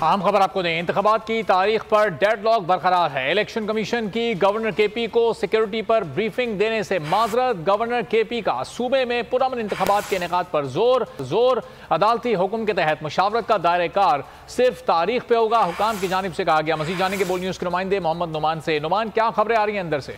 अहम खबर आपको दें, इंतखाबात की तारीख पर डेडलॉक बरकरार है। इलेक्शन कमीशन की गवर्नर केपी को सिक्योरिटी पर ब्रीफिंग देने से माजरत। गवर्नर केपी का सूबे में पुरअमन इंतखाबात के इनेकाद पर जोर। अदालती हुक्म के तहत मुशावरत का दायरे कार सिर्फ तारीख पे होगा, हुकाम की जानिब से कहा गया। मजीद जानेंगे बोल न्यूज के नुमाइंदे मोहम्मद नुमान से। नुमान, क्या खबरें आ रही हैं अंदर से?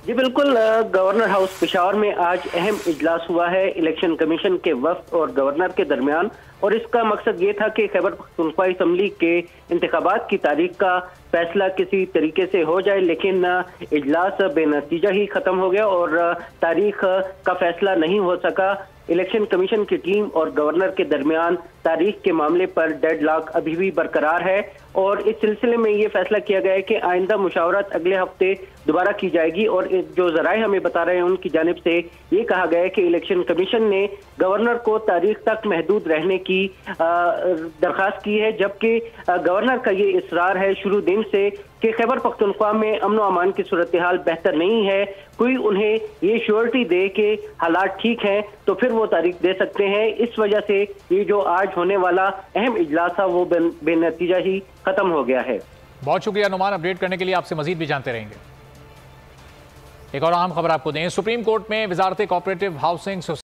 जी बिल्कुल, गवर्नर हाउस पेशावर में आज अहम इजलास हुआ है इलेक्शन कमीशन के वफ्द और गवर्नर के दरमियान, और इसका मकसद ये था कि खैबर पख्तूनख्वा असम्बली के इंतखाबात की तारीख का फैसला किसी तरीके से हो जाए, लेकिन इजलास बेनतीजा ही खत्म हो गया और तारीख का फैसला नहीं हो सका। इलेक्शन कमीशन की टीम और गवर्नर के दरमियान तारीख के मामले पर डेडलॉक अभी भी बरकरार है, और इस सिलसिले में ये फैसला किया गया है कि आइंदा मुशावरत अगले हफ्ते दोबारा की जाएगी। और जो जराए हमें बता रहे हैं उनकी जानिब से ये कहा गया है कि इलेक्शन कमीशन ने गवर्नर को तारीख तक महदूद रहने की दरखास्त की है, जबकि गवर्नर का ये इसरार है शुरू दिन से कि खैबर पख्तूनख्वा में अमन व अमान की सूरत हाल बेहतर नहीं है। कोई उन्हें ये श्योरिटी दे कि हालात ठीक हैं तो फिर वो तारीख दे सकते हैं। इस वजह से ये जो आज होने वाला अहम इजलास था वो बेनतीजा ही खत्म हो गया है। बहुत शुक्रिया नुमान, अपडेट करने के लिए। आपसे मजीद भी जानते रहेंगे। एक और अहम खबर आपको दें, सुप्रीम कोर्ट में वजारत कोऑपरेटिव हाउसिंग